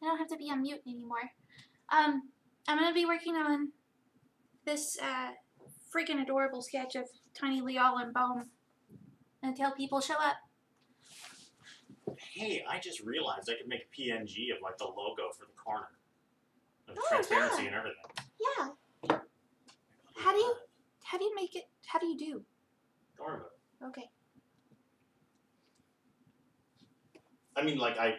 I don't have to be on mute anymore. I'm gonna be working on this freaking adorable sketch of Tiny Leal and Bone until people show up. Hey, I just realized I could make a PNG of like the logo for the corner. Of Oh, transparency yeah. and everything. Yeah. How do you make it? How do you do? Don't worry about it. Okay. I mean, like, I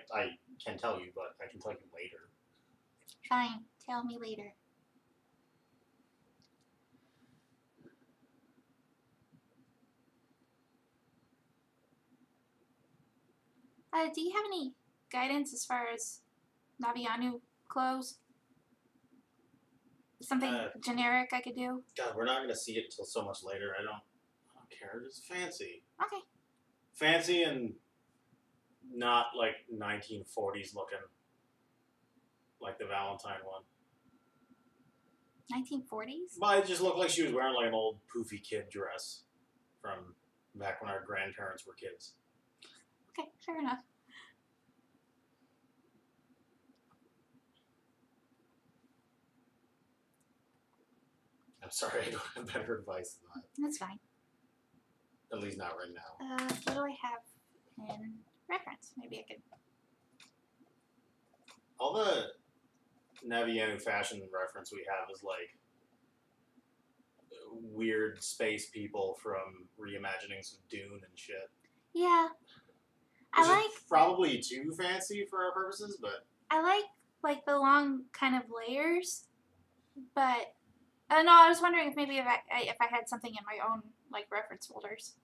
can tell you, but I can tell you later. Fine. Tell me later. Do you have any guidance as far as Navianu clothes? Something generic I could do? God, we're not going to see it until so much later. I don't care. It's fancy. Okay. Fancy and not like 1940s looking. Like the Valentine one. 1940s? But it just looked like she was wearing like an old poofy kid dress from back when our grandparents were kids. Okay, fair enough. I'm sorry, I don't have better advice than that. That's fine. At least not right now. What do I have in reference? Maybe I could... All the Navianu fashion reference we have is like weird space people from reimaginings of Dune and shit. Yeah. Which is probably too fancy for our purposes, but... I like the long kind of layers, but... no, I was wondering if maybe if I had something in my own, like, reference folders.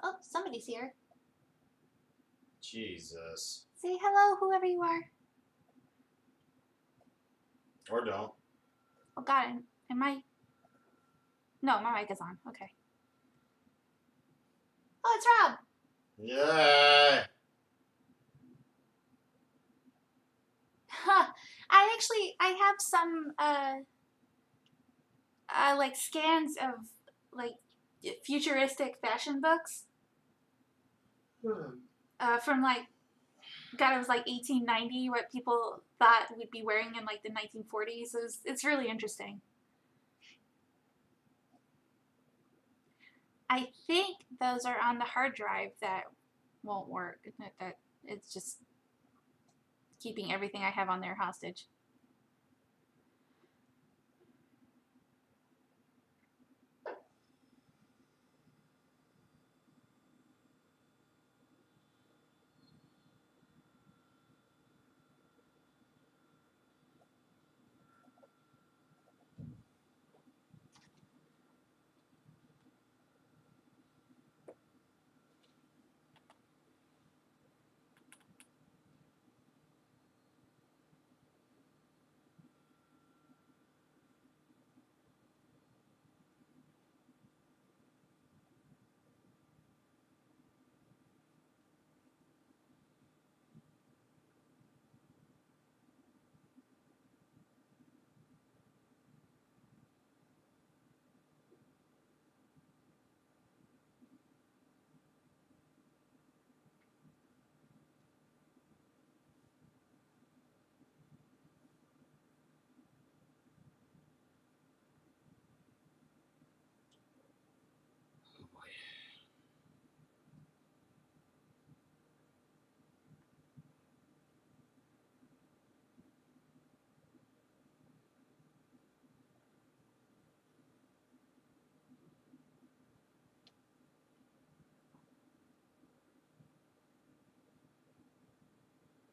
Oh, somebody's here. Jesus. Say hello, whoever you are. Or don't. Oh, God, am I... No, my mic is on. Okay. Oh, it's Rob. Yeah. Huh. I have some, like, scans of, like, futuristic fashion books. From, like, God, it was, like, 1890, what people thought we'd be wearing in, like, the 1940s. It's really interesting. I think those are on the hard drive that won't work. That it's just keeping everything I have on there hostage.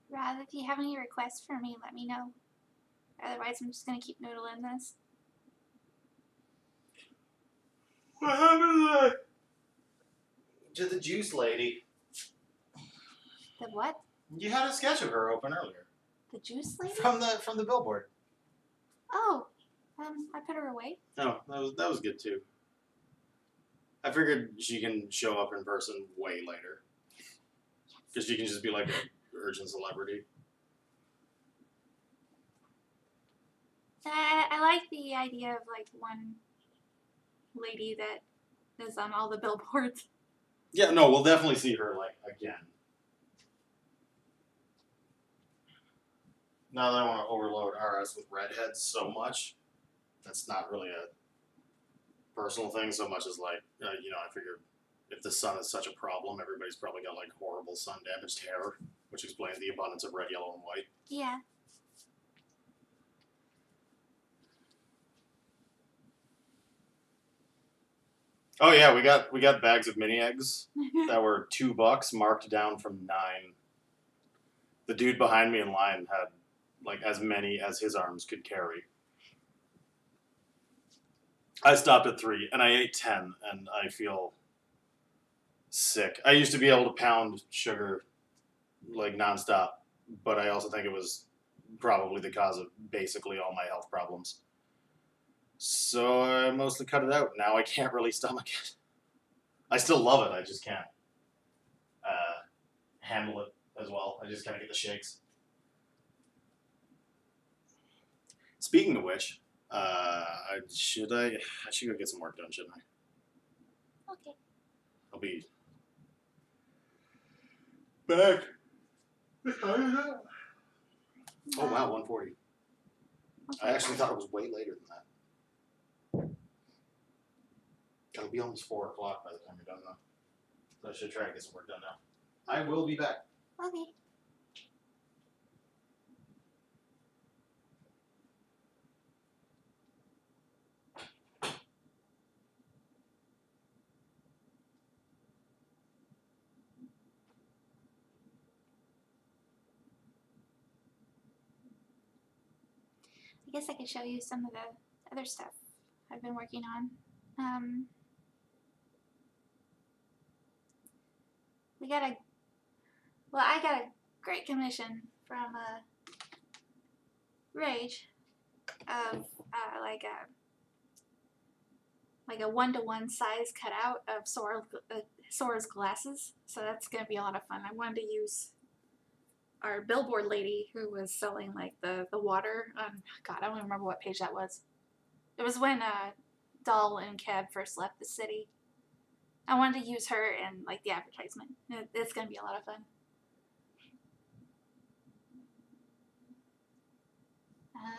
Rob, if you have any requests for me, let me know. Otherwise, I'm just going to keep noodling this. What happened to the juice lady? The what? You had a sketch of her open earlier. The juice lady? From the billboard. Oh, I put her away. Oh, that was good too. I figured she can show up in person way later. Because she can just be like an urgent celebrity. I like the idea of like one lady that is on all the billboards. Yeah, no, we'll definitely see her like again. Not that I want to overload RS with redheads so much. That's not really a personal thing so much as like I figured if the sun is such a problem, everybody's probably got like horrible sun damaged hair, which explains the abundance of red, yellow, and white. Yeah. Oh yeah, we got bags of mini eggs that were $2, marked down from 9. The dude behind me in line had like as many as his arms could carry. I stopped at 3 and I ate 10, and I feel sick. I used to be able to pound sugar like nonstop, but I also think it was probably the cause of basically all my health problems. So I mostly cut it out. Now I can't really stomach it. I still love it. I just can't handle it as well. I just kind of get the shakes. Speaking of which, I should go get some work done, shouldn't I? Okay. I'll be back. Oh wow, 1:40. Okay. I actually thought it was way later than that. It'll be almost 4 o'clock by the time you're done though. So I should try to get some work done now. I will be back. Okay. I guess I could show you some of the other stuff I've been working on. I got a great commission from Rage of like a 1-to-1 size cutout of Sora's glasses. So that's gonna be a lot of fun. I wanted to use our billboard lady who was selling like the water. God, I don't even remember what page that was. It was when Doll and Kev first left the city. I wanted to use her in like the advertisement. It's gonna be a lot of fun.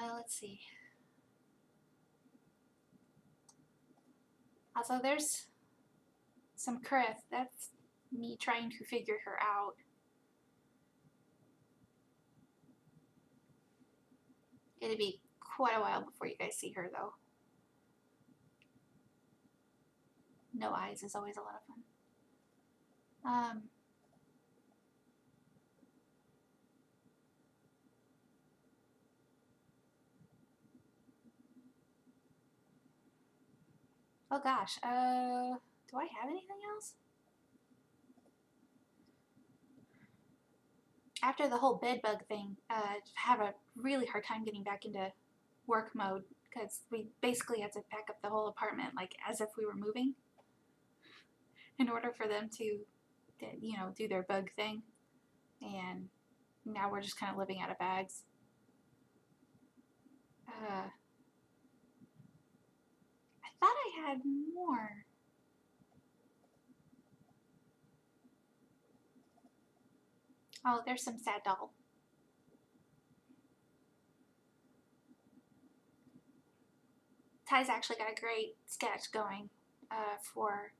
Let's see. Also, there's some Krith. That's me trying to figure her out. It'll be quite a while before you guys see her, though. No eyes is always a lot of fun. Oh gosh, do I have anything else? After the whole bed bug thing, I have a really hard time getting back into work mode because we basically had to pack up the whole apartment like as if we were moving in order for them to do their bug thing, and now we're just kind of living out of bags. I thought I had more. Oh, there's some sad doll. Ty's actually got a great sketch going for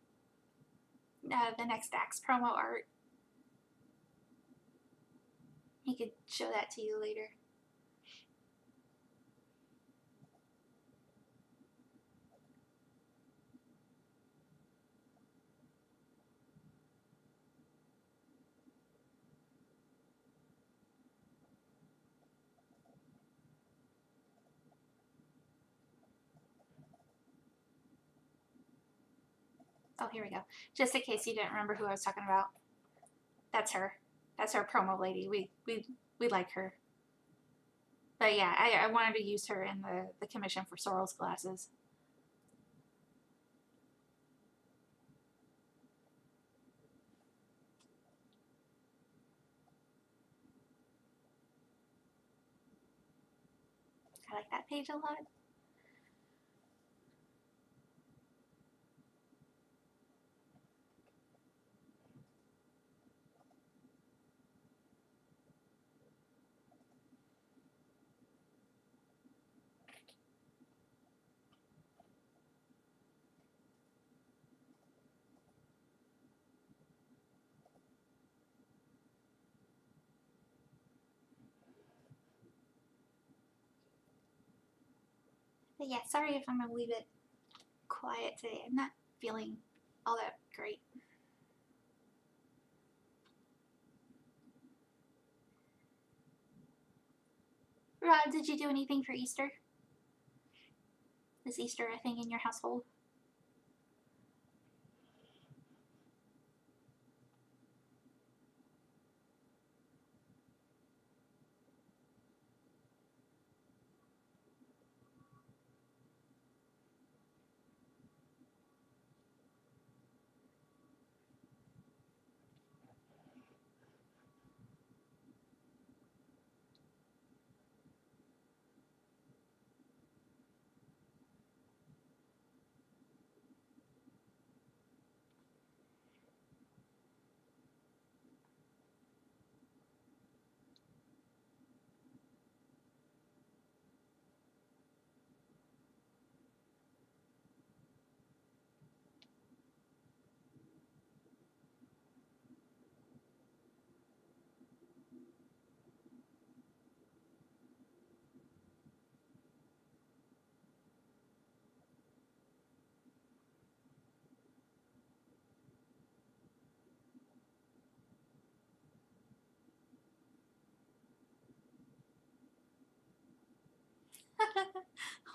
the next Dax promo art. He could show that to you later. Oh, here we go. Just in case you didn't remember who I was talking about. That's her. That's our promo lady. We like her. But yeah, I wanted to use her in the commission for Sorrel's glasses. God, like that page a lot. But yeah, sorry if I'm a wee bit quiet today. I'm not feeling all that great. Rod, did you do anything for Easter? Is Easter a thing in your household?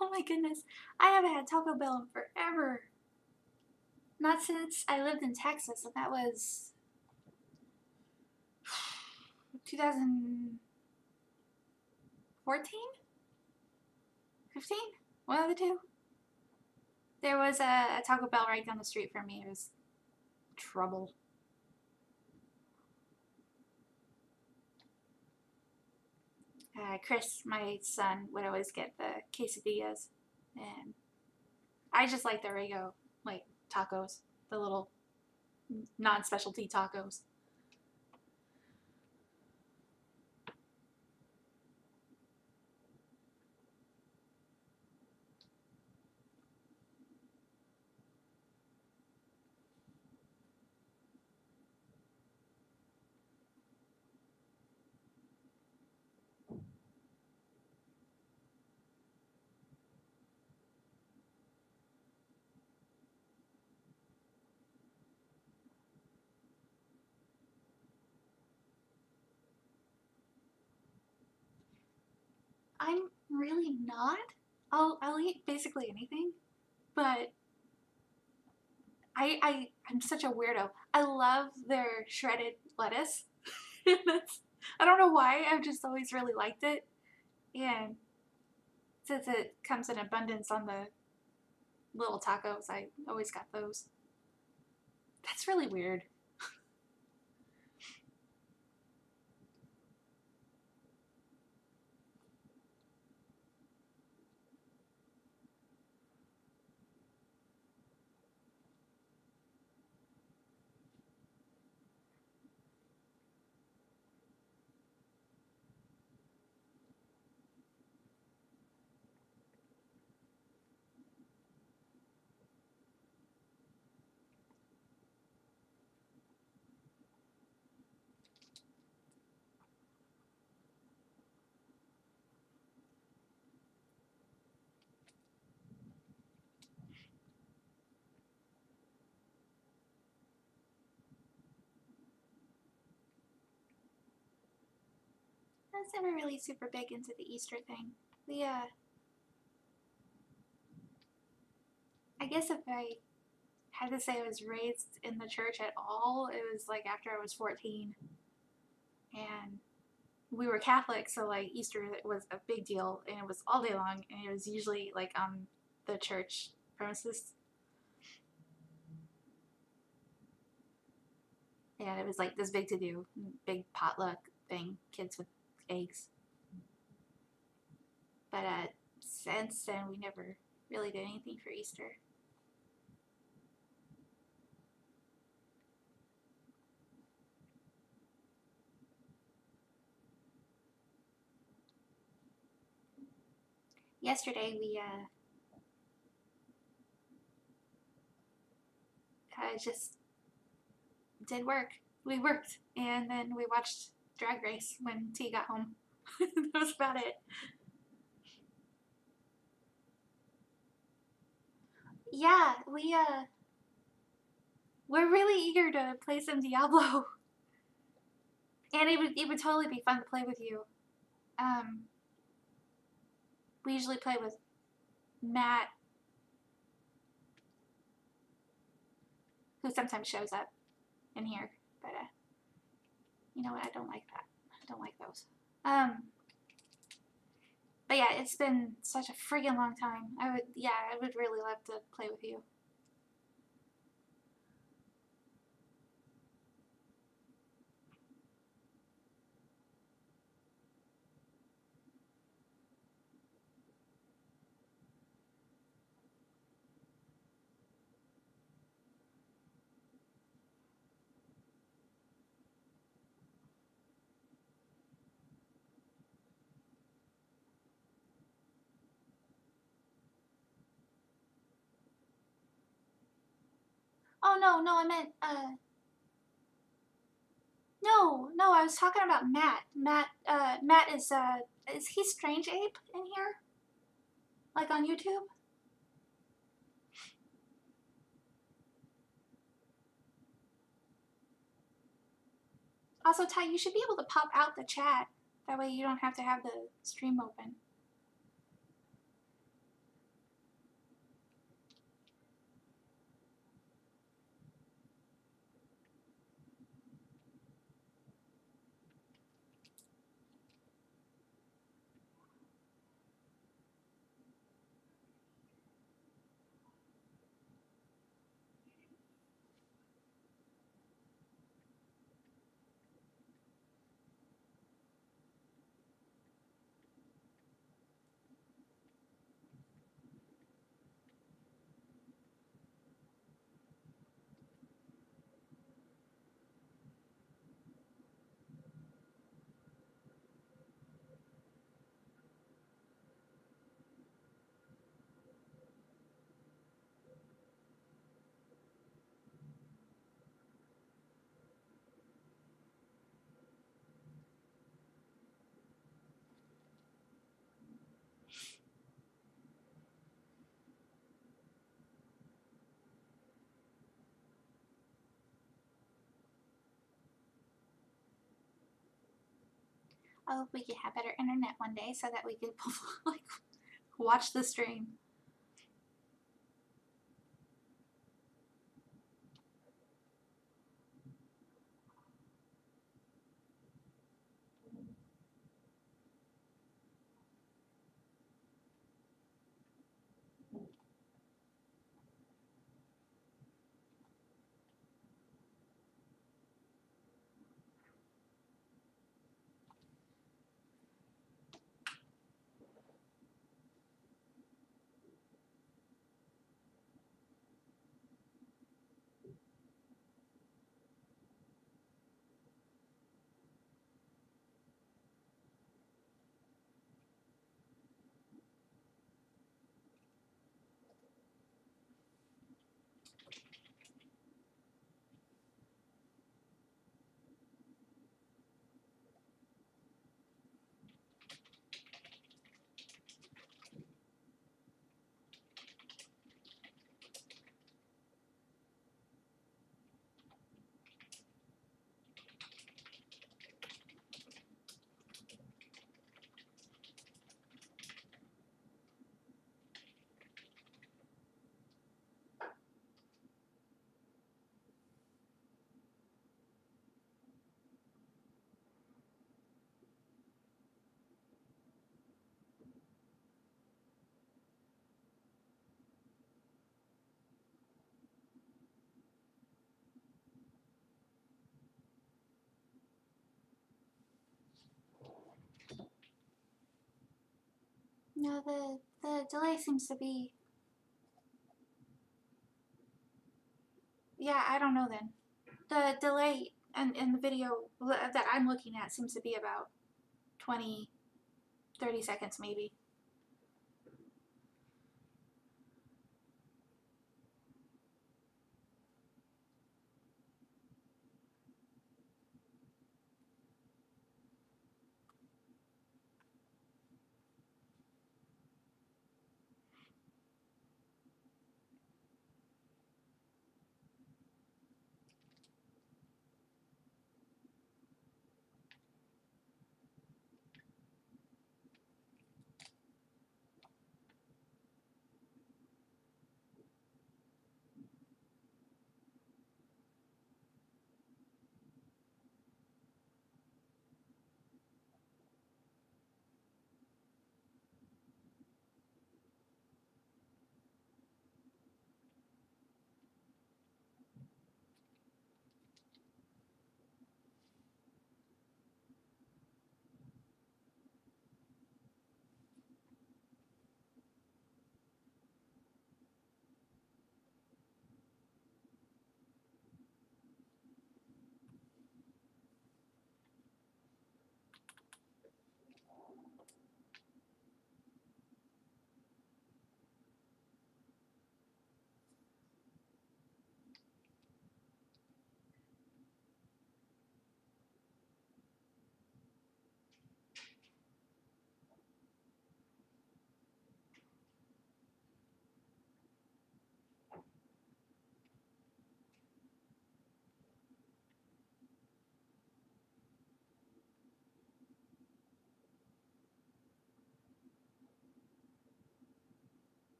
Oh my goodness. I haven't had Taco Bell in forever. Not since I lived in Texas, and that was 2014? 15? One of the two. There was a Taco Bell right down the street from me. It was trouble. Chris, my son, would always get the quesadillas, and I just like the Rego, like tacos, the little non-specialty tacos. I'm really not. I'll eat basically anything, but I'm such a weirdo. I love their shredded lettuce. That's, I don't know why. I've just always really liked it, and since it comes in abundance on the little tacos, I always got those. That's really weird. I was never really super big into the Easter thing. I guess if I had to say I was raised in the church at all, it was like after I was 14. And we were Catholic, so like Easter was a big deal, and it was all day long, and it was usually like on the church premises. And it was like this big to do, big potluck thing, kids with eggs. But since then we never really did anything for Easter. Yesterday we just did work. We worked and then we watched Drag Race when T got home. That was about it. Yeah, we're really eager to play some Diablo. And it would totally be fun to play with you. We usually play with Matt, who sometimes shows up in here, but you know what? I don't like that. I don't like those. But yeah, it's been such a friggin' long time. I would really love to play with you. Oh no, I meant no, I was talking about Matt. Matt is he Strange Ape in here? Like on YouTube? Also, Ty, you should be able to pop out the chat. That way you don't have to have the stream open. I hope we could have better internet one day so that we could like watch the stream. No, the delay seems to be. Yeah, I don't know then. The delay in the video that I'm looking at seems to be about 20, 30 seconds maybe.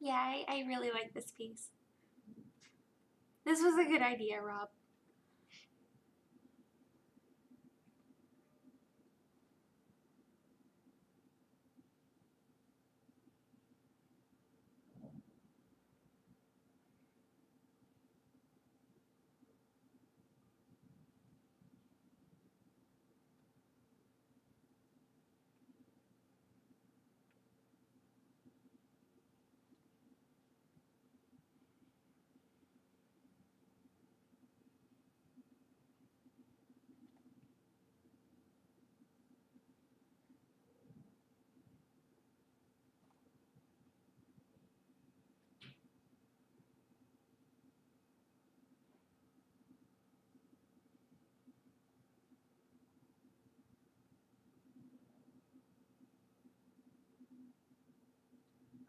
Yeah, I really like this piece. This was a good idea, Rob.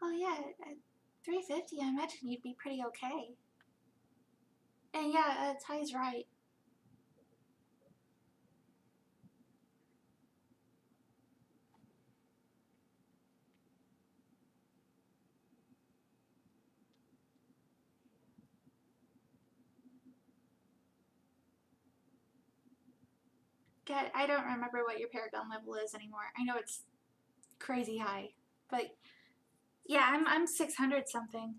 Oh yeah, at 350, I imagine you'd be pretty okay. And yeah, Ty's right. God, I don't remember what your Paragon level is anymore. I know it's crazy high, but yeah, I'm 600 something,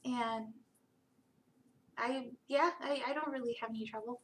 and I don't really have any trouble.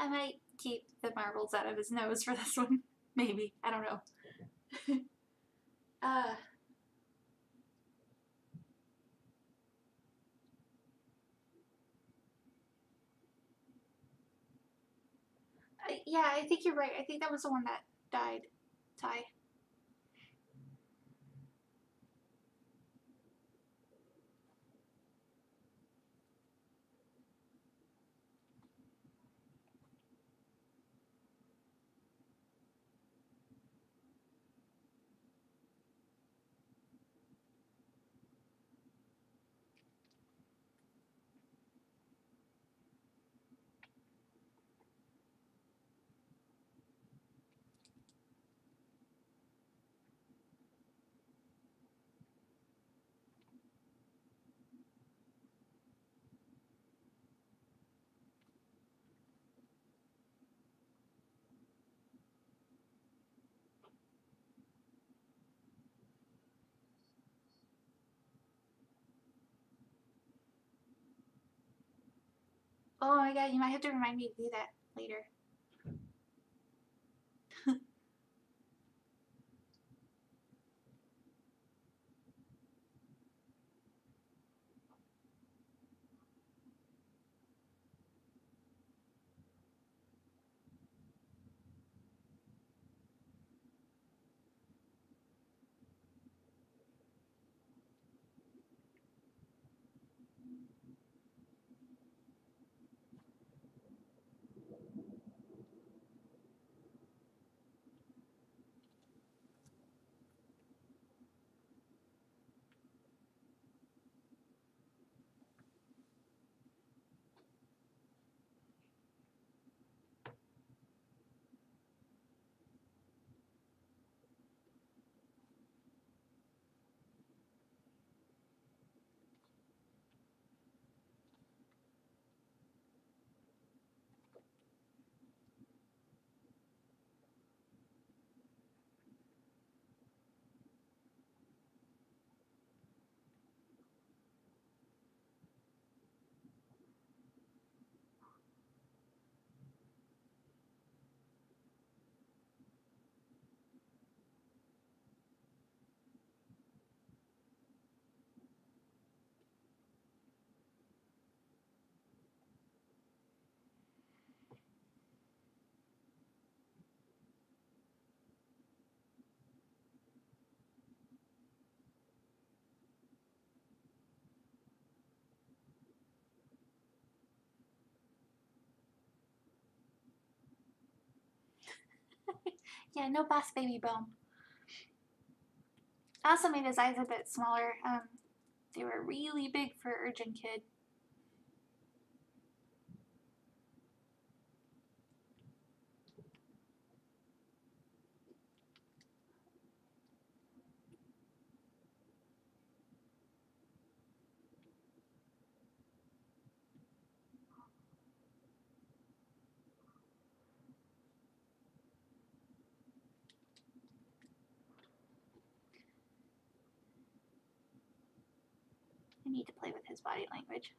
I might keep the marbles out of his nose for this one. Maybe. I don't know. uh, yeah, I think you're right. I think that was the one that died. Ty. Oh my god, you might have to remind me to do that later. Yeah, no boss baby bone. I also made his eyes a bit smaller. They were really big for Urchin Kid. I need to play with his body language.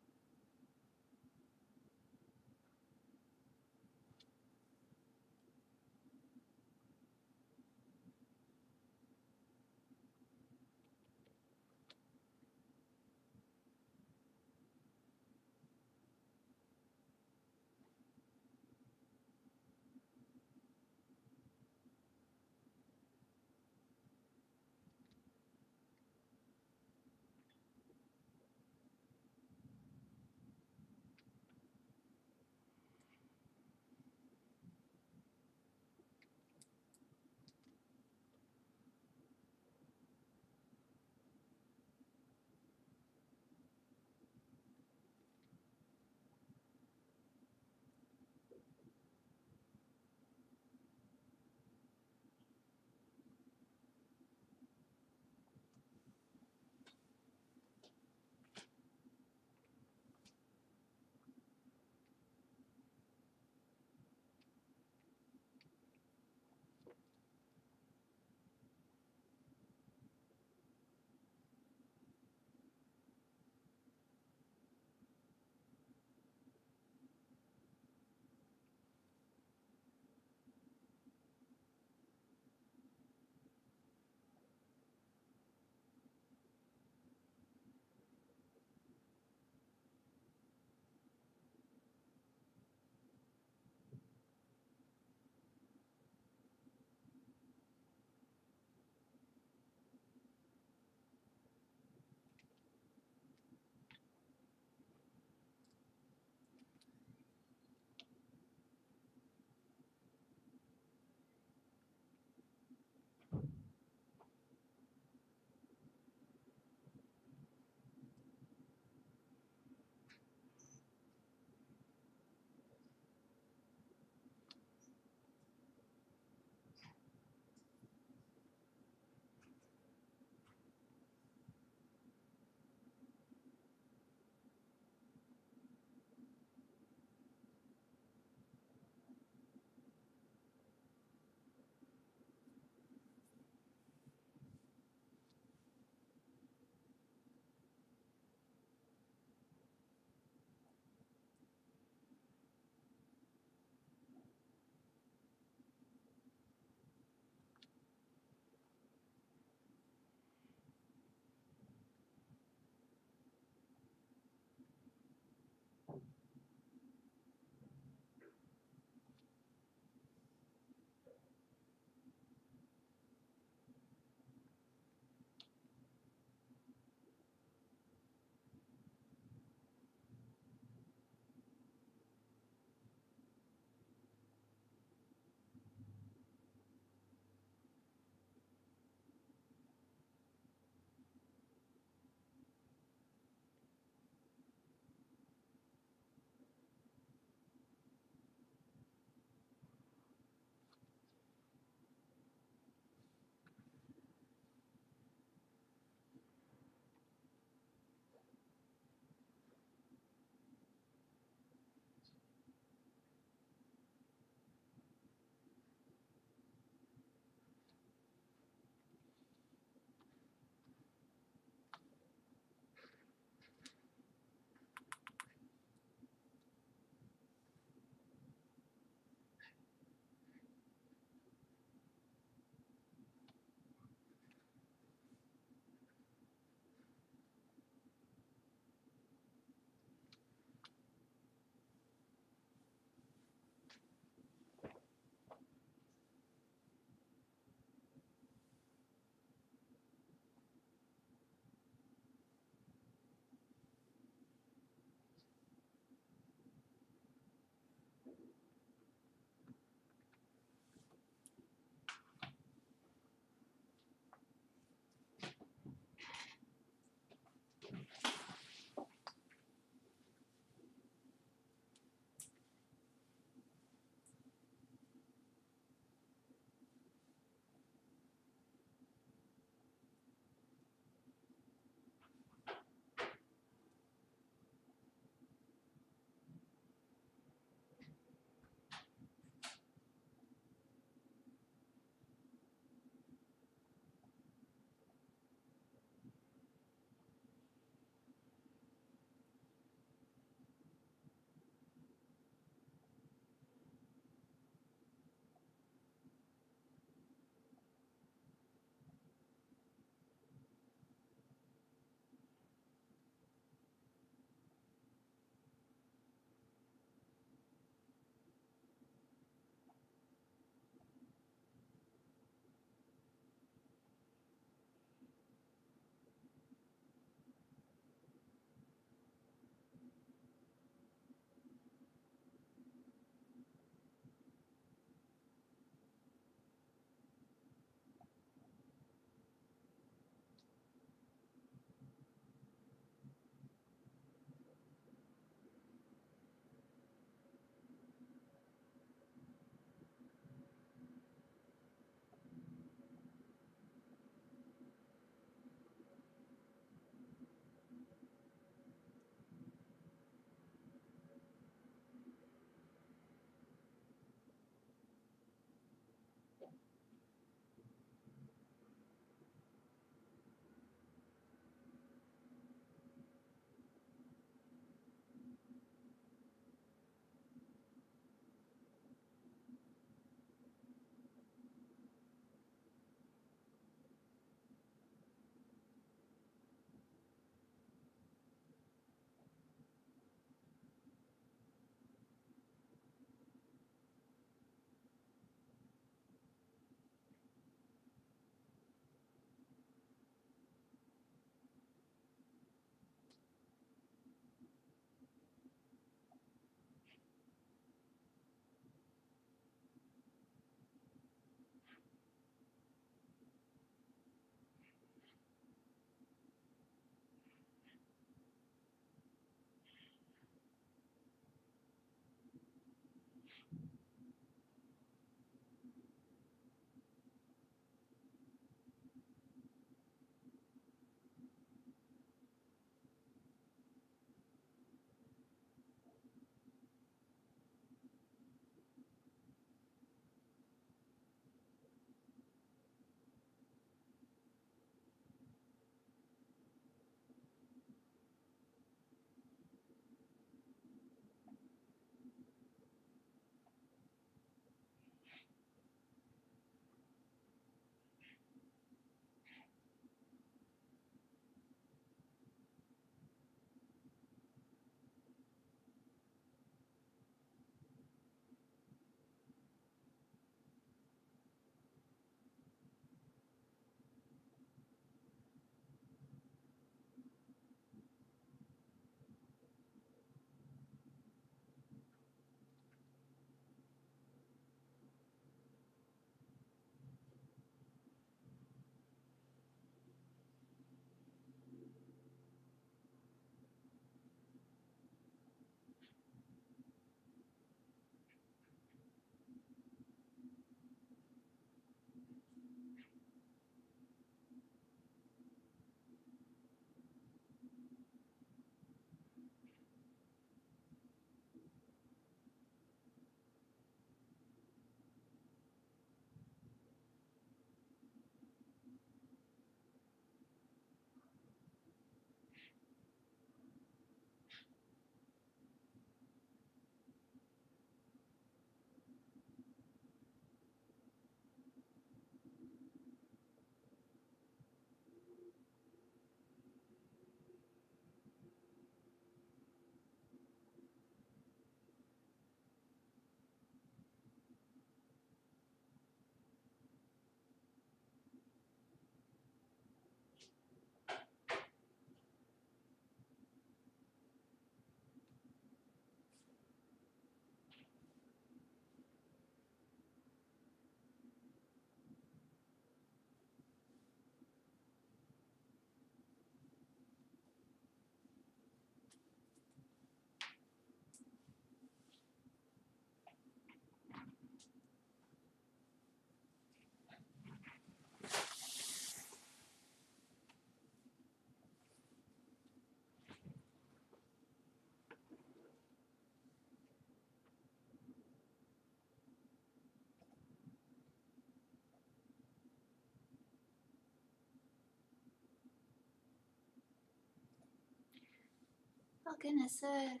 goodness, the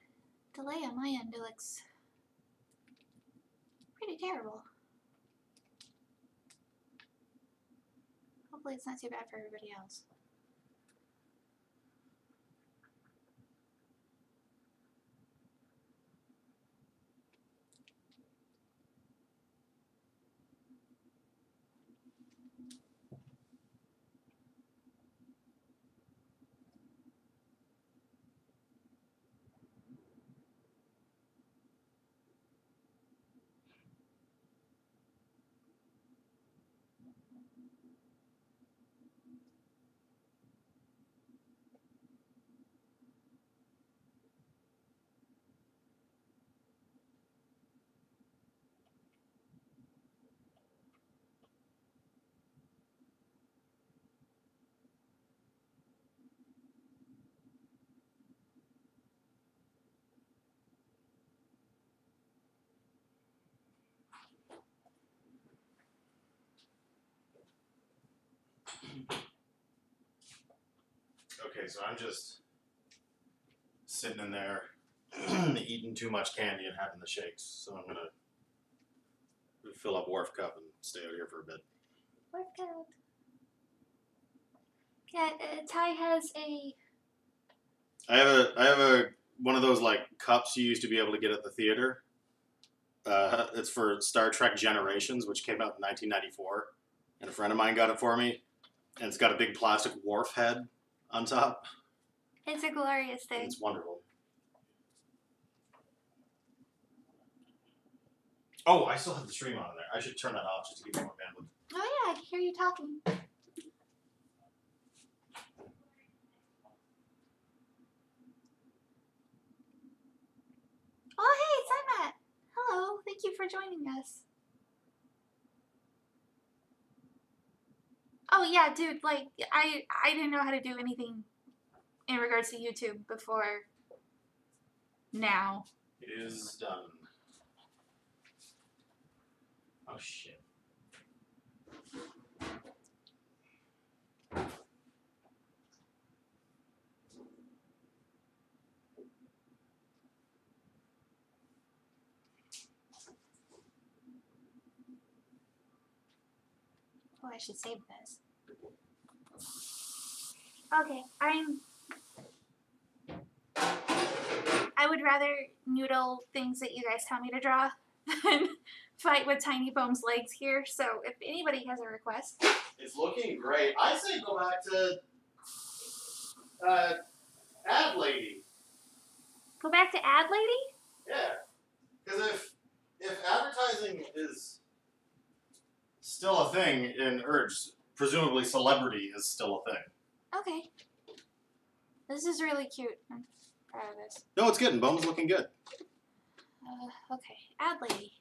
delay on my end looks pretty terrible. Hopefully it's not too bad for everybody else. Okay, so I'm just sitting in there eating too much candy and having the shakes. So I'm gonna fill up Wharf Cup and stay out here for a bit. Wharf Cup. Yeah, Ty has a. I have a one of those like cups you used to be able to get at the theater. It's for Star Trek Generations, which came out in 1994, and a friend of mine got it for me, and it's got a big plastic Wharf head on top. It's a glorious thing. It's wonderful. Oh, I still have the stream on in there. I should turn that off just to give you more bandwidth. Oh yeah, I can hear you talking. Oh hey, it's Emma. Hello, thank you for joining us. Oh yeah, dude, like I didn't know how to do anything in regards to YouTube before now. It is done. Oh shit. Oh, I should save this. Okay, I would rather noodle things that you guys tell me to draw than fight with Tiny Boom's legs here. So if anybody has a request. It's looking great. I say go back to Ad Lady. Go back to Ad Lady? Yeah. Because if advertising is still a thing in Urge, presumably celebrity is still a thing. Okay. This is really cute. I'm proud of this. No, it's good, and Bone's looking good. Okay. Ad Lady.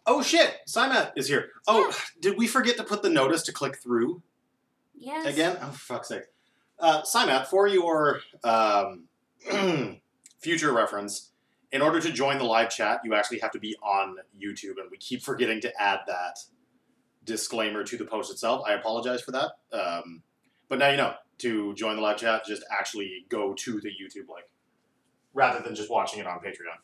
Oh shit! Simat is here. Oh, did we forget to put the notice to click through? Yes. Again? Oh, for fuck's sake. Simat, for your future reference, in order to join the live chat, you actually have to be on YouTube, and we keep forgetting to add that disclaimer to the post itself. I apologize for that. But now you know, to join the live chat, just actually go to the YouTube link, rather than just watching it on Patreon.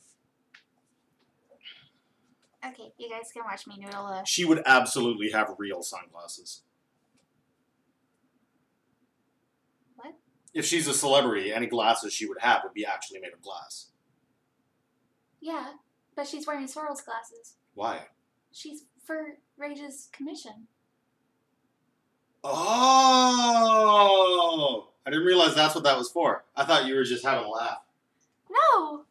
Okay, you guys can watch me noodle. She would absolutely have real sunglasses. What? If she's a celebrity, any glasses she would have would be actually made of glass. Yeah, but she's wearing Sorrel's glasses. Why? She's for Rage's commission. Oh! I didn't realize that's what that was for. I thought you were just having a laugh. No!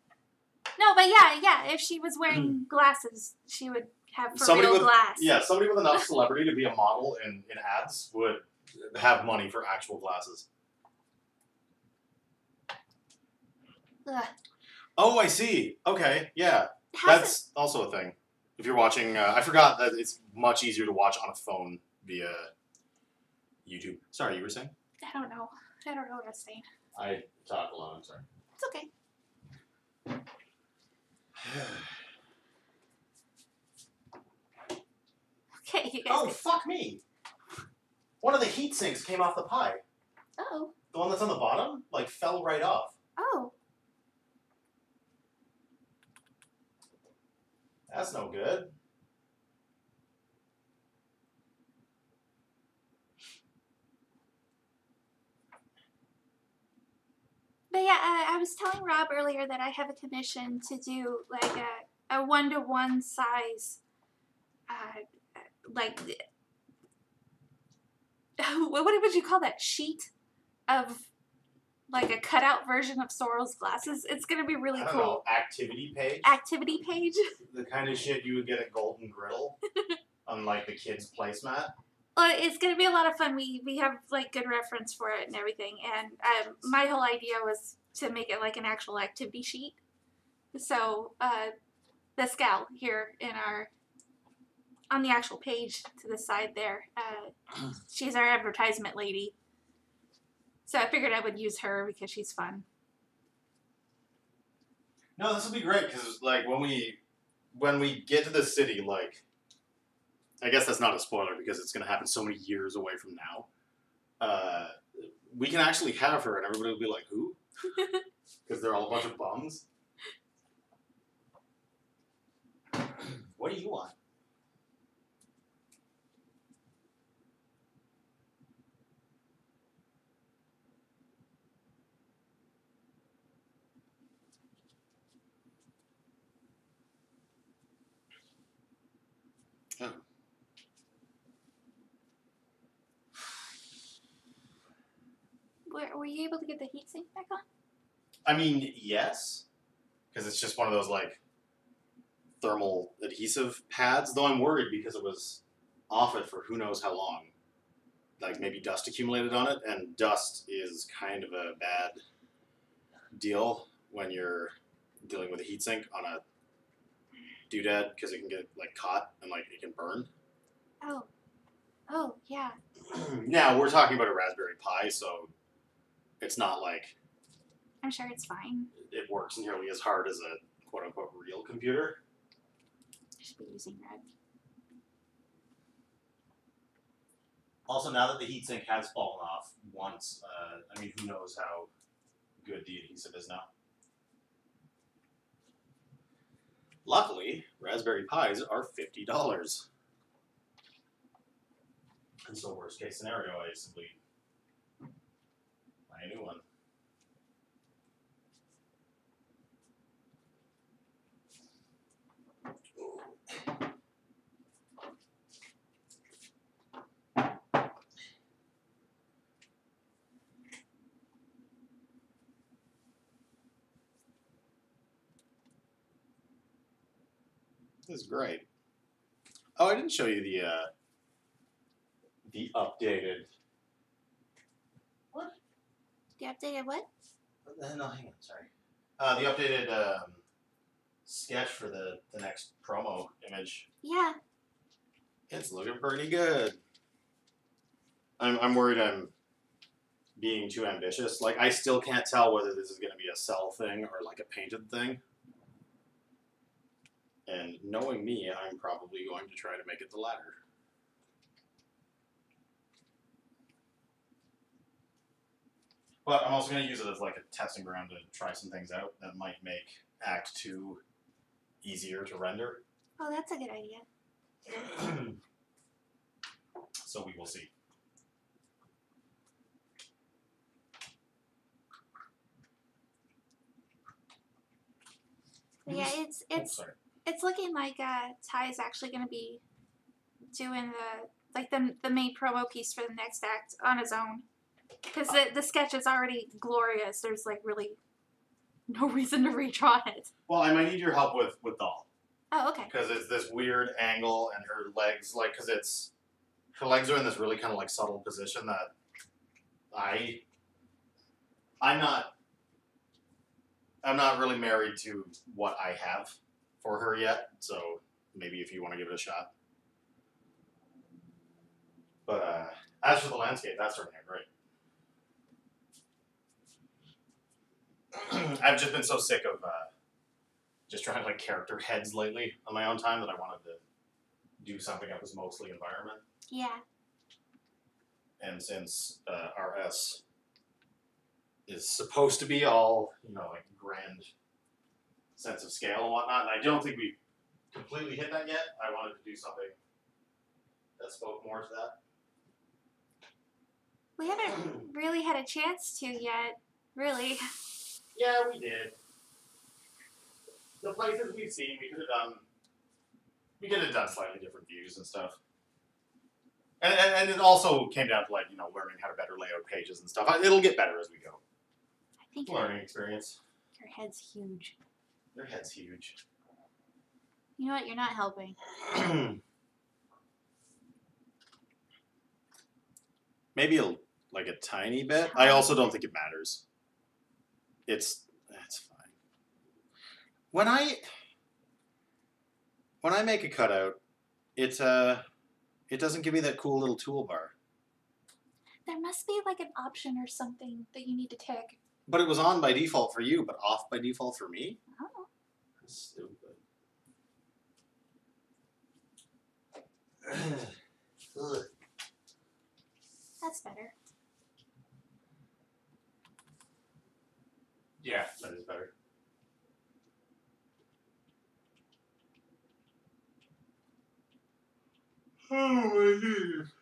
No, but yeah, if she was wearing glasses, she would have for real glass. Yeah, somebody with enough celebrity to be a model in ads would have money for actual glasses. Ugh. Oh, I see. Okay, yeah. That's also a thing. If you're watching, I forgot that it's much easier to watch on a phone via YouTube. Sorry, you were saying? I don't know what I was saying. I talk a lot, I'm sorry. It's okay. Okay, you guys. Oh, fuck me. One of the heat sinks came off the pie. Oh. The one that's on the bottom, like, fell right off. Oh. That's no good. But yeah, I was telling Rob earlier that I have a commission to do like a 1-to-1 size, like what would you call that, sheet of like a cutout version of Sorrel's glasses. It's gonna be really I don't cool. know, activity page? Activity page. The kind of shit you would get at Golden Griddle on like the kids' placemat. Well, it's gonna be a lot of fun. We have like good reference for it and everything. And my whole idea was to make it like an actual activity sheet. So the scout here in our on the actual page to the side there, she's our advertisement lady. So I figured I would use her because she's fun. No, this will be great because like when we get to the city, like I guess that's not a spoiler because it's going to happen so many years away from now. We can actually have her, and everybody will be like, "Who?" Because they're all a bunch of bums. What do you want? Oh. Were you able to get the heatsink back on? I mean, yes, because it's just one of those like thermal adhesive pads. Though I'm worried because it was off it for who knows how long. Like maybe dust accumulated on it, and dust is kind of a bad deal when you're dealing with a heatsink on a doodad because it can get like caught and like it can burn. Oh yeah. Now we're talking about a Raspberry Pi, so it's not like I'm sure it's fine. it works nearly as hard as a quote unquote real computer. I should be using red. Also, now that the heatsink has fallen off once, I mean, who knows how good the adhesive is now. Luckily, Raspberry Pis are $50. And so, worst case scenario, I simply buy a new one. This is great. Oh, I didn't show you the updated. What? The updated what? No, hang on. Sorry. The updated sketch for the next promo image. Yeah. It's looking pretty good. I'm worried I'm being too ambitious. Like, I still can't tell whether this is going to be a cell thing or like a painted thing. And knowing me, I'm probably going to try to make it the latter. But I'm also going to use it as like a testing ground to try some things out that might make Act 2 easier to render. Oh, that's a good idea. So we will see. But yeah, it's looking like Ty is actually going to be doing the main promo piece for the next act on his own, because the sketch is already glorious. There's like really no reason to redraw it. Well, I might need your help with Doll. Oh, okay. Because it's this weird angle and her legs, like, because her legs are in this really kind of like subtle position that I'm not really married to what I have for her yet, so maybe if you want to give it a shot. But as for the landscape, that's turning out great. I've just been so sick of just trying to like character heads lately on my own time that I wanted to do something that was mostly environment. Yeah. and since RS is supposed to be all, you know, like grand sense of scale and whatnot, and I don't think we completely hit that yet. I wanted to do something that spoke more to that. We haven't really had a chance to yet, really. Yeah, we did. The places we've seen, we could have done slightly different views and stuff. And it also came down to, like, you know, learning how to better lay out pages and stuff. It'll get better as we go. I think Learning experience. your head's huge. Your head's huge. You know what? You're not helping. Maybe like a tiny bit. I also don't think it matters. It's fine. When I make a cutout, it doesn't give me that cool little toolbar. There must be like an option or something that you need to tick. But it was on by default for you, but off by default for me? Oh. That's stupid. That's better. Yeah, that is better. Oh my goodness.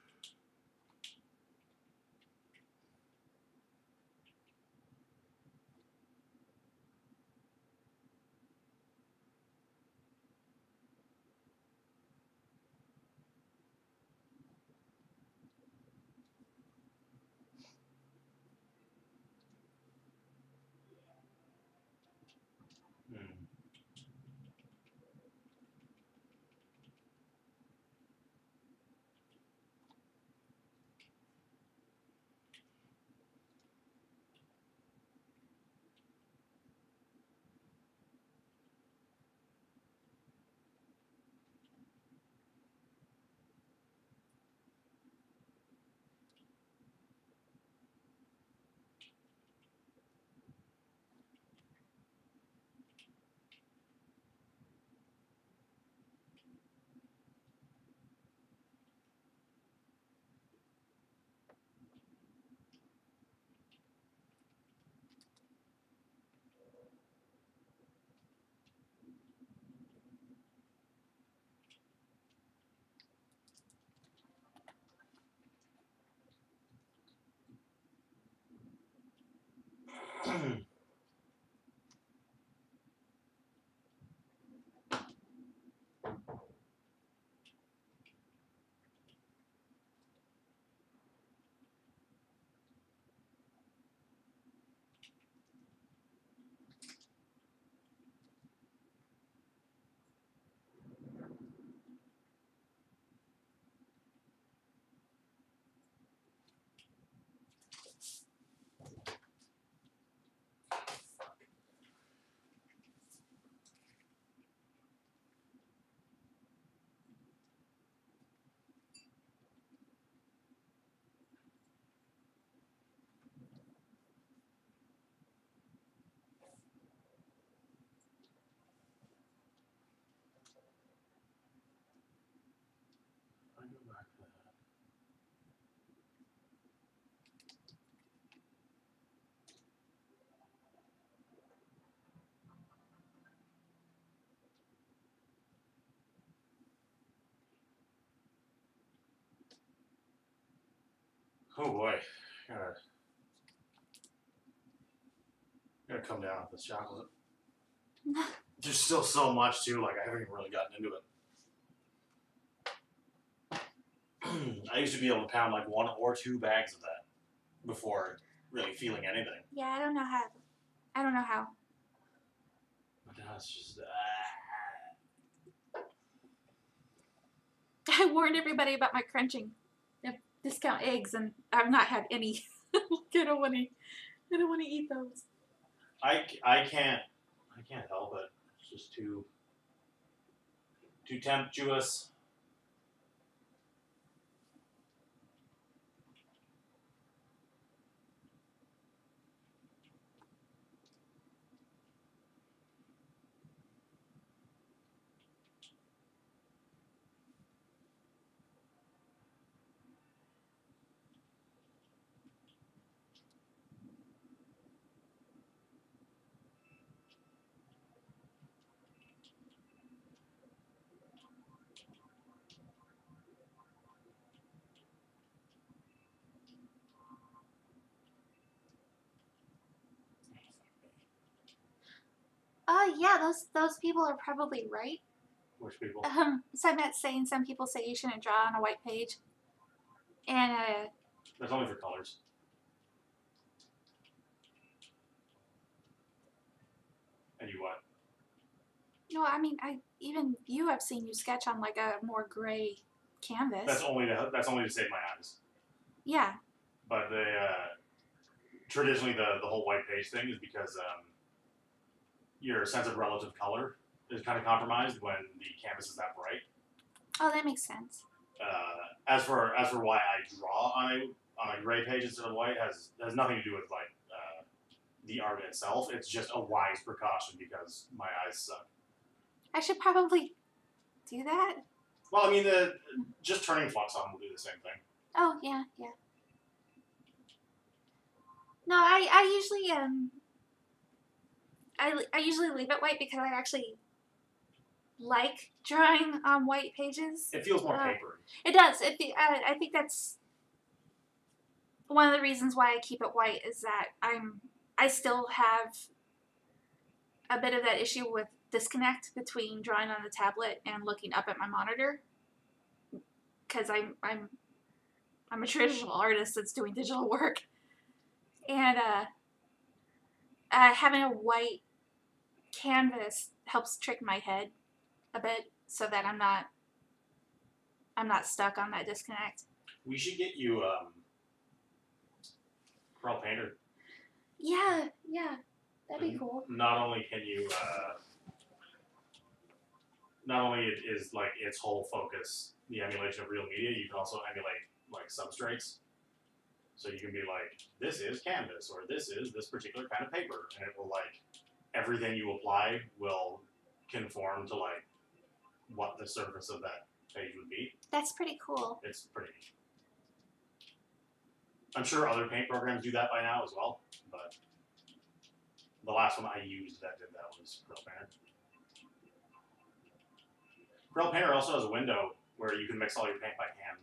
Oh boy, gotta come down off this chocolate. There's still so much too. Like I haven't even really gotten into it. I used to be able to pound like 1 or 2 bags of that before really feeling anything. Yeah, I don't know how. I don't know how. But now it's just. I warned everybody about my crunching discount eggs, and I've not had any. I don't want to eat those. I can't help it. It's just too tempestuous. Yeah, those people are probably right. Which people? So I'm not saying some people say you shouldn't draw on a white page, and That's only for colors. And you what? no, I mean even you I've seen you sketch on like a more gray canvas. That's only to save my eyes. Yeah. But traditionally the whole white page thing is because your sense of relative color is kind of compromised when the canvas is that bright. Oh, that makes sense. As for why I draw on a gray page instead of white has nothing to do with like the art itself. It's just a wise precaution because my eyes suck. I should probably do that. Well, I mean, just turning flux on will do the same thing. Oh yeah, yeah. No, I usually I usually leave it white because I actually like drawing on white pages. It feels more papery. It does. I think that's one of the reasons why I keep it white is that I still have a bit of that issue with disconnect between drawing on the tablet and looking up at my monitor because I'm a traditional artist that's doing digital work, and having a white canvas helps trick my head a bit so that I'm not stuck on that disconnect. We should get you Corel Painter. Yeah, that'd be cool. Not only can you, not only is like its whole focus the emulation of real media, you can also emulate like substrates. So you can be like, this is canvas, or this is this particular kind of paper, and it will like everything you apply will conform to like what the surface of that page would be. That's pretty cool. It's pretty neat. I'm sure other paint programs do that by now as well, but the last one I used that did that was Corel Painter. Corel Painter also has a window where you can mix all your paint by hand.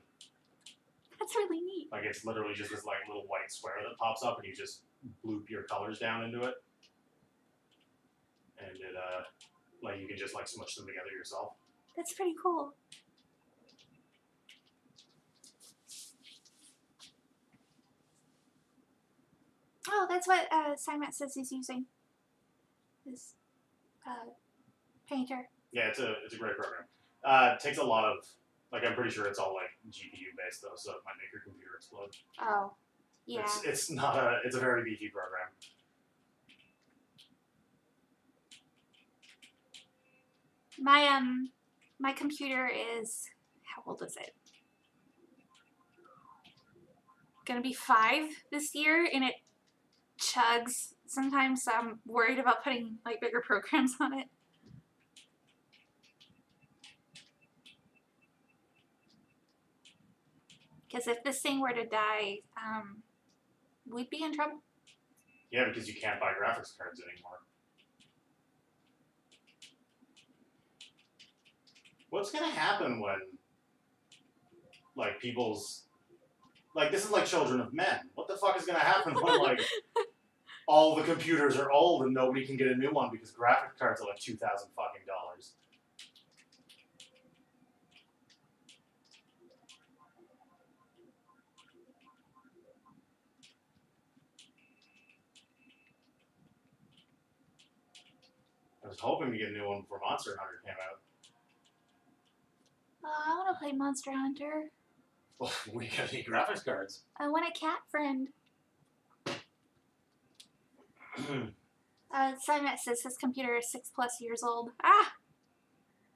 That's really neat. Like it's literally just this like little white square that pops up, and you just bloop your colors down into it, and it like you can just like smush them together yourself. That's pretty cool. Oh, that's what Simon says he's using. This Painter. Yeah, it's a great program. It takes a lot of like I'm pretty sure it's all like GPU based though, so it might make your computer explode. Oh, yeah. It's a very beefy program. My computer is, how old is it? Gonna be 5 this year, and it chugs. Sometimes I'm worried about putting like bigger programs on it. Because if this thing were to die, we'd be in trouble. Yeah, because you can't buy graphics cards anymore. What's gonna happen when, like, people's, like, this is like Children of Men. What the fuck is gonna happen when, like, all the computers are old and nobody can get a new one because graphics cards are like $2,000 fucking dollars? I was hoping to get a new one before Monster Hunter came out. I want to play Monster Hunter. Well, we got any graphics cards. I want a cat friend. Simon says his computer is 6+ years old. Ah!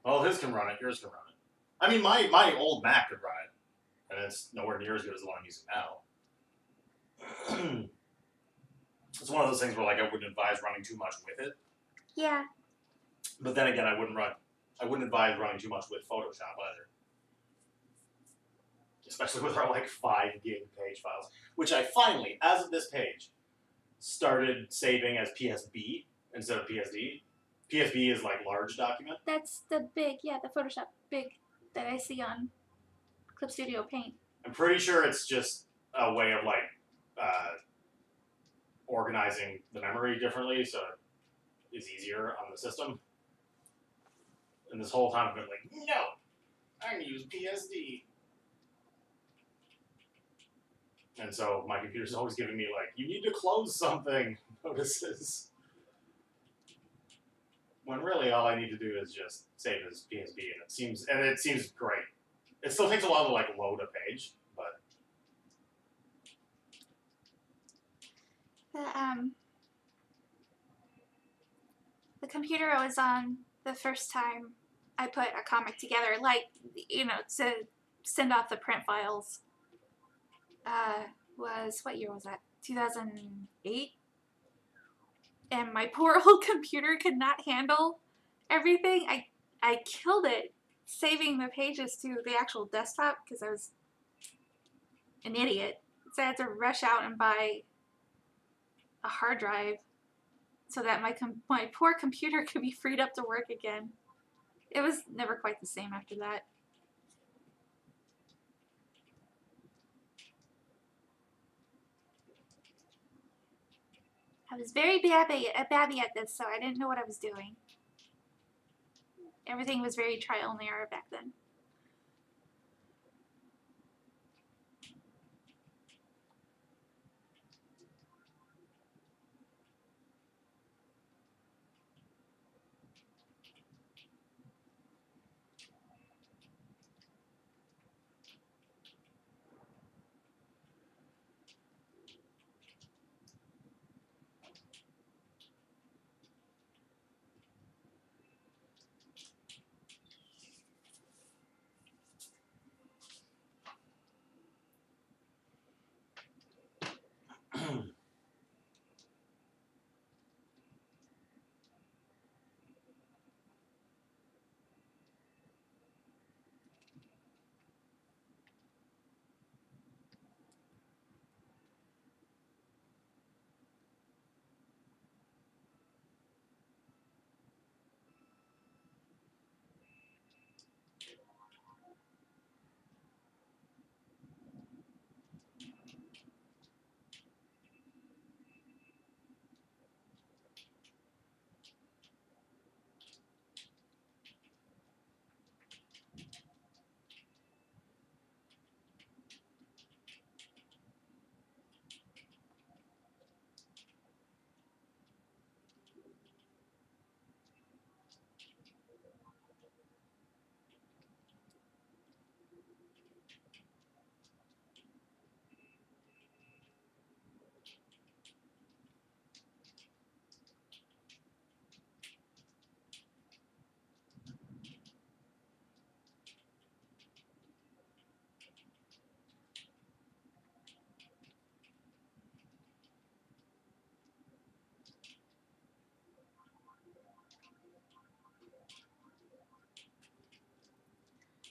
Well, his can run it. Yours can run it. I mean, my old Mac could run it, and it's nowhere near as good as the one I'm using now. It's one of those things where like I wouldn't advise running too much with it. Yeah. But then again, I wouldn't advise running too much with Photoshop either. Especially with our like 5 gig page files, which I finally, as of this page, started saving as PSB instead of PSD. PSB is like large document. That's the big, the Photoshop big that I see on Clip Studio Paint. I'm pretty sure it's just a way of like organizing the memory differently, so is easier on the system. And this whole time I've been like, no, I'm gonna use PSD. And so my computer's always giving me like, you need to close something notices. When really all I need to do is just save as PSB, and it seems great. It still takes a while to like load a page, but the computer I was on the first time I put a comic together, like, you know, to send off the print files, was, what year was that? 2008? And my poor old computer could not handle everything. I killed it saving the pages to the actual desktop because I was an idiot. So I had to rush out and buy a hard drive so that my poor computer could be freed up to work again. It was never quite the same after that. I was very babby at this, so I didn't know what I was doing. Everything was very trial and error back then.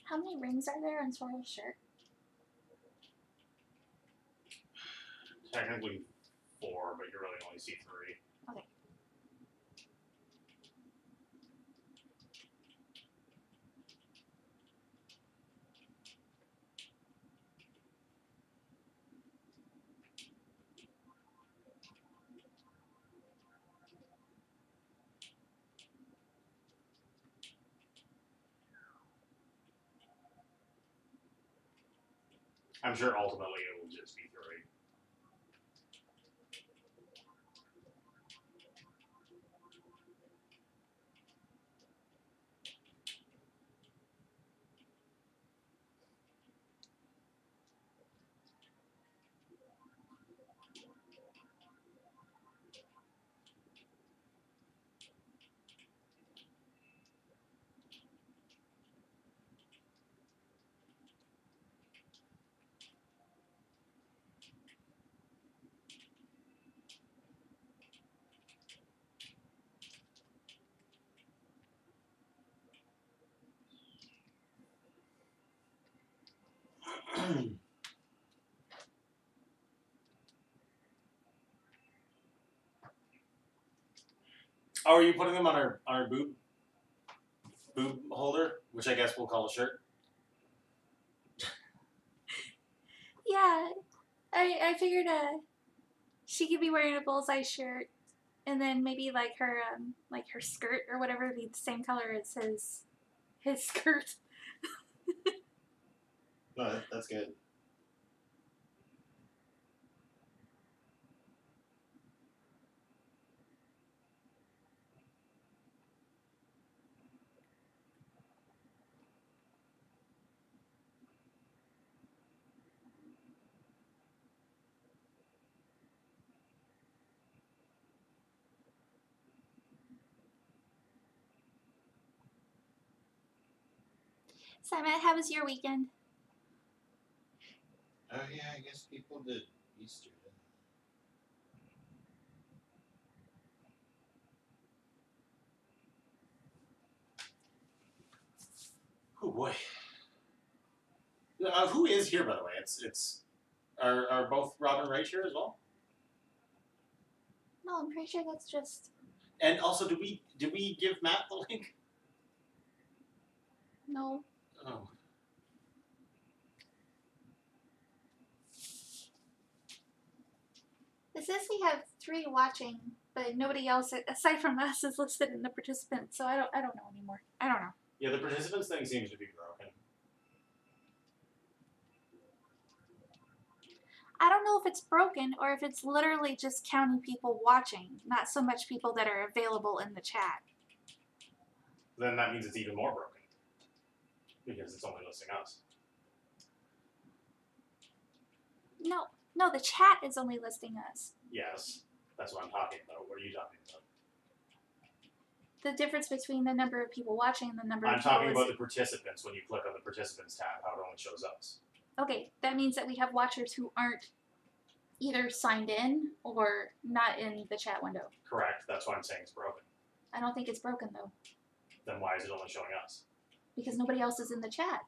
How many rings are there on Sorrel's shirt? technically 4, but you really only see 3. Okay. I'm sure ultimately it will just be 3. Oh, are you putting them on our boob holder, which I guess we'll call a shirt? Yeah, I figured she could be wearing a bullseye shirt and then maybe like her skirt or whatever be the same color as his skirt. No, that's good. Simon, how was your weekend? Oh yeah, I guess people did Easter. Oh boy. Who is here, by the way? It's are both Rob and Rach here as well? No, I'm pretty sure that's just. And also, did we give Matt the link? No. Oh. It says we have 3 watching, but nobody else aside from us is listed in the participants, so I don't know anymore. I don't know. Yeah, the participants thing seems to be broken. I don't know if it's broken or if it's literally just counting people watching, not so much people that are available in the chat. Then that means it's even more broken. Because it's only listing us. No, the chat is only listing us. Yes. That's what I'm talking about. What are you talking about? The difference between the number of people watching and the number I'm of people talking about the participants. When you click on the participants tab, how it only shows us. Okay, that means that we have watchers who aren't either signed in or not in the chat window. Correct. That's why I'm saying it's broken. I don't think it's broken though. Then why is it only showing us? Because nobody else is in the chat.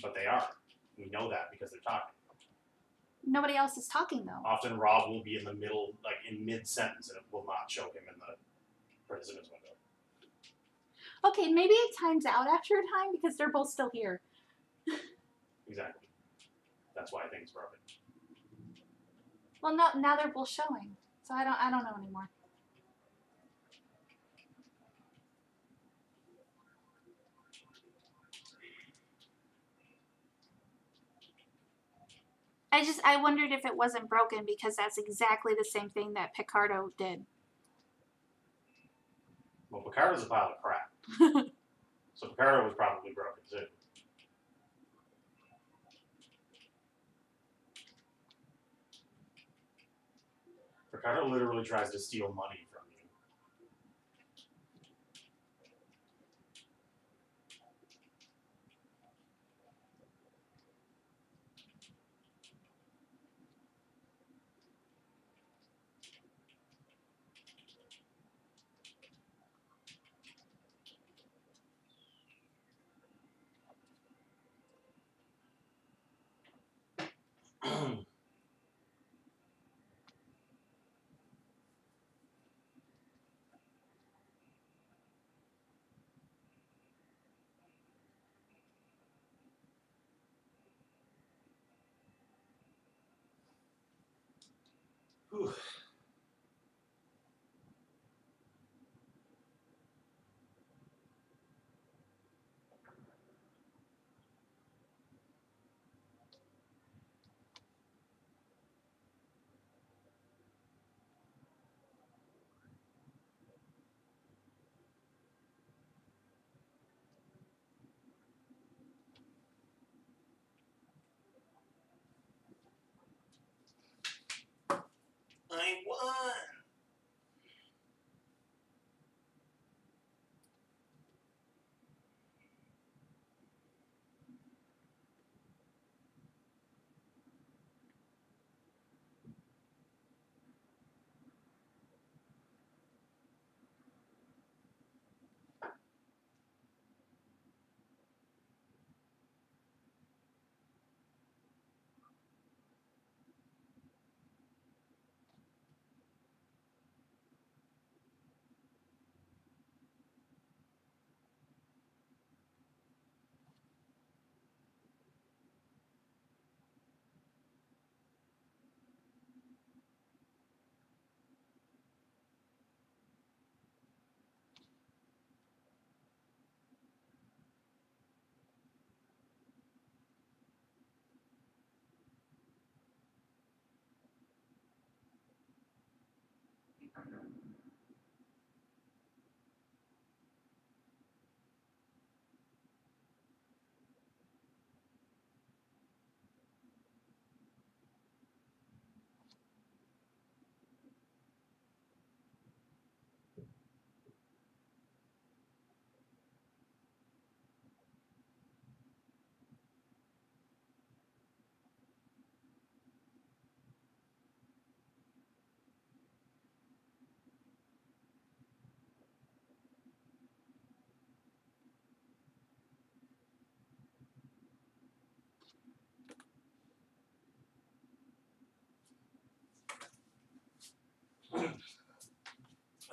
But they are. We know that because they're talking. Nobody else is talking though. Often Rob will be in the middle, like in mid-sentence, and it will not show him in the participants window. Okay, maybe it times out after a time because they're both still here. Exactly. That's why I think it's broken. Well, no, now they're both showing, so I don't know anymore. I wondered if it wasn't broken because that's exactly the same thing that Picardo did. Well, Picardo's a pile of crap. So Picardo was probably broken too. Picardo literally tries to steal money from you. Whew. I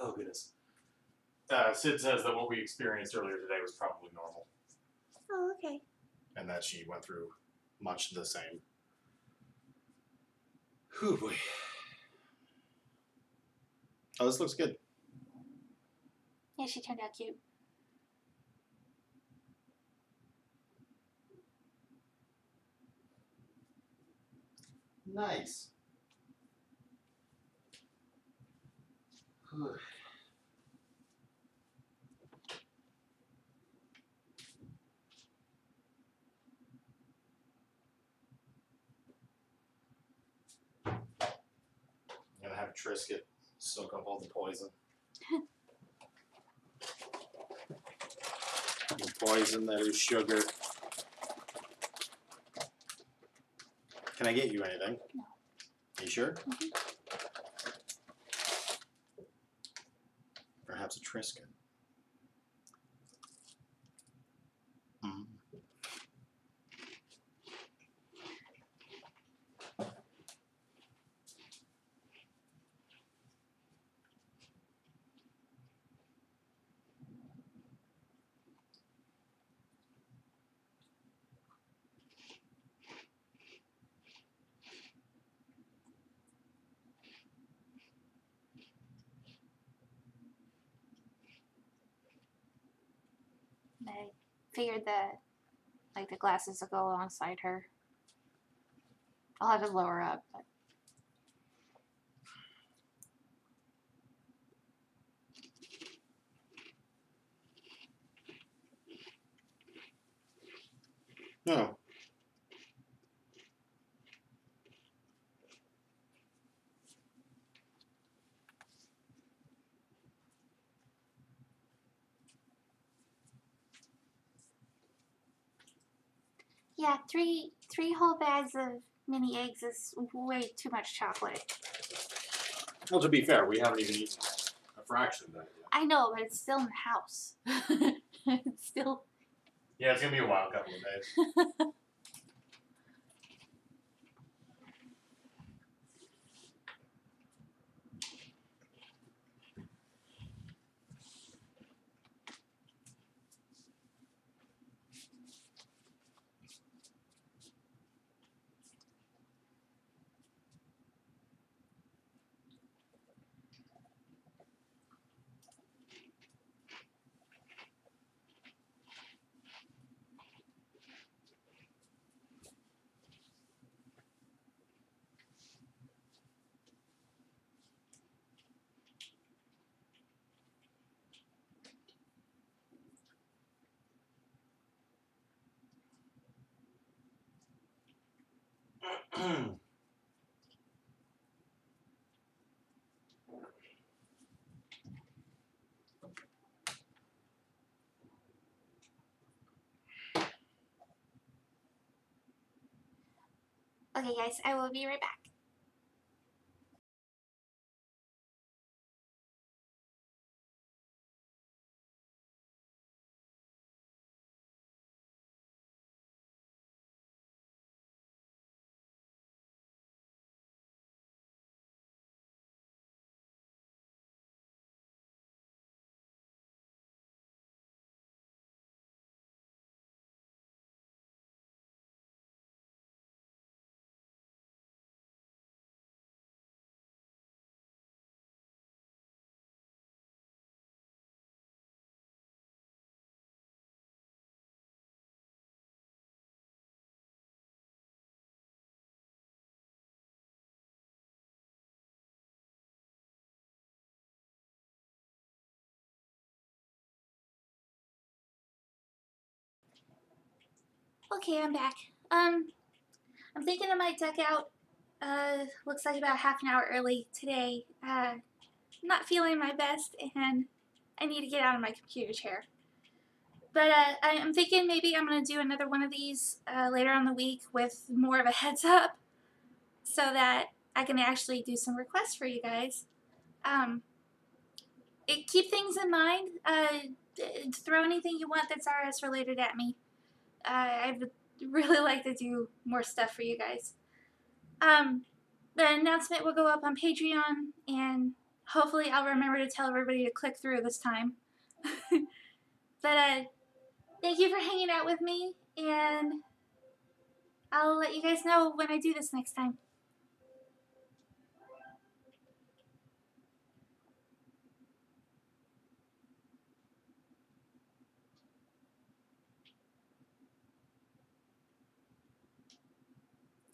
Oh goodness. Sid says that what we experienced earlier today was probably normal, Oh, okay. and that she went through much the same. Whew, boy. Oh, this looks good. Yeah, she turned out cute. Nice. I'm gonna have Trisket soak up all the poison. The poison that is sugar. Can I get you anything? No. Are you sure? Mm-hmm. Perhaps a Trisket. Mm. I figured that like the glasses will go alongside her. I'll have to lower up, but No. yeah, three whole bags of mini eggs is way too much chocolate. Well, to be fair, we haven't even eaten a fraction of that yet. I know, but it's still in the house. It's still. Yeah, it's gonna be a wild couple of days. Okay, guys, I will be right back. Okay, I'm back. I'm thinking I might duck out. Looks like about half an hour early today. Not feeling my best, and I need to get out of my computer chair. But I'm thinking maybe I'm gonna do another one of these later on the week with more of a heads up, so that I can actually do some requests for you guys. Keep things in mind. Throw anything you want that's RS related at me. I would really like to do more stuff for you guys. The announcement will go up on Patreon, and hopefully I'll remember to tell everybody to click through this time. But thank you for hanging out with me, and I'll let you guys know when I do this next time.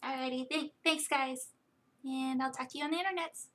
Alrighty, thanks guys, and I'll talk to you on the internets.